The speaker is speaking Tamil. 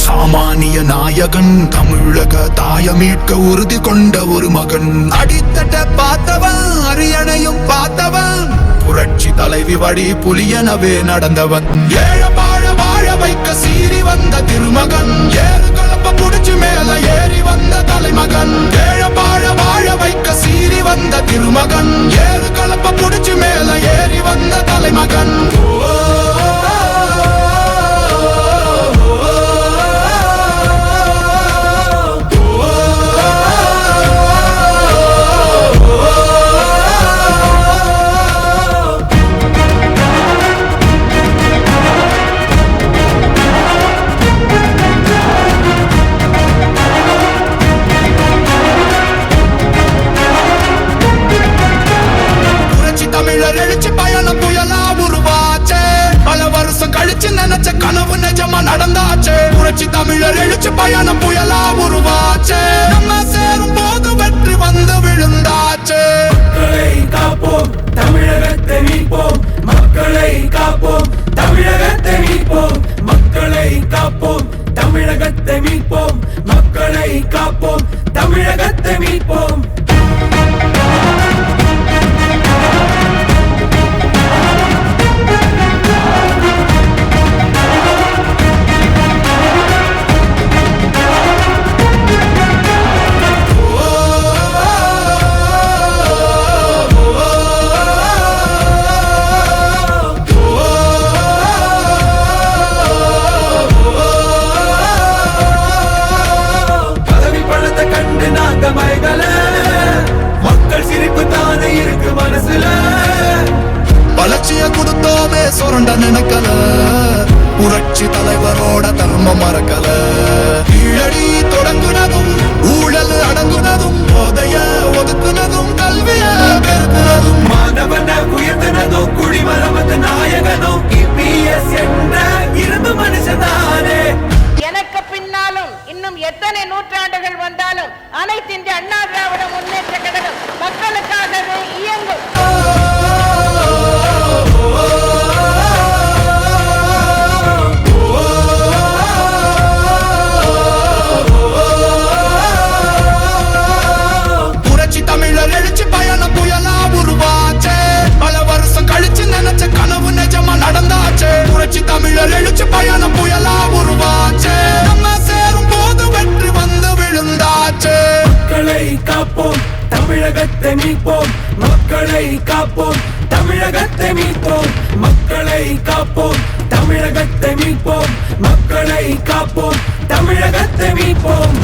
சாமானிய நாயகன் தமிழக தாய மீட்க உறுதி கொண்ட ஒரு மகன். அடித்தட்ட பார்த்தவன் அரியணையும் பார்த்தவன் புரட்சி தலைவி வழி புலியனவே நடந்தவன். ஏழ வாழ வாழ வைக்க சீறி வந்த திருமகன். ஏறு கலப்ப புடிச்சு மேல ஏறி வந்த தலைமகன். ஏழ வாழ வாழ வைக்க சீறி வந்த திருமகன். ஏறு கலப்ப புடிச்சு மேல ஏறி வந்த தலைமகன். தமிழர் எழுச்சி பயணம் புயலா உருவாச்சே. பல வருஷம் கழிச்சு நினைச்ச கனவு நிஜமா நடந்தாச்சே. புரட்சி தமிழர் எழுச்சி பயணம் புயலா உருவாச்சே. நம்ம சேரும் போது வெற்றி வந்து விழுந்தாச்சே. மக்களை காப்போம், தமிழகத்தை மீட்போம். மக்களை காப்போம், தமிழகத்தை மீட்போம். மக்களை காப்போம், தமிழகத்தை மீட்போம். மக்களை காப்போம், தமிழகத்தை மீட்போம். மக்கள் சிரிப்பு தானே இருக்கு மனசுல. வளர்ச்சிய கொடுத்தோமே சுரண்ட நினைக்கல. புரட்சி தலைவரோட தர்மம் மறக்கல. கீழடி தொடங்குனதும் ஊழல் அடங்குனதும் போதைய ஒதுக்குனதும் கல்விய பெருக்குனதும் மாணவன உயர்த்தினதும் குடிமரமது நாயகனும் EPS என்ற இரும்பு மனுஷனானே. எனக்கு பின்னாலும் இன்னும் எத்தனை நூற்றாண்டுகள் வந்தாலும் அனைத்து இந்திய அண்ணா திராவிட முன்னேற்ற கழகம் மக்களுக்காகவே இயங்கும். புரட்சி தமிழர் எழுச்சி பயணம் புயலா உருவாச்சே. பல வருஷம் கழிச்சு நினைச்ச கனவு நிஜமா நடந்தாச்சே. புரட்சி தமிழர் எழுச்சி பயணம் புயலா உருவாச்சே. நம்ம சேரும் போது வெற்றி வந்து விழுந்தாச்சே. மக்களை காப்போம், தமிழகத்தை மீட்போம். மக்களை காப்போம், தமிழகத்தை மீட்போம். மக்களை காப்போம், தமிழகத்தை மீட்போம். மக்களை காப்போம், தமிழகத்தை மீட்போம்.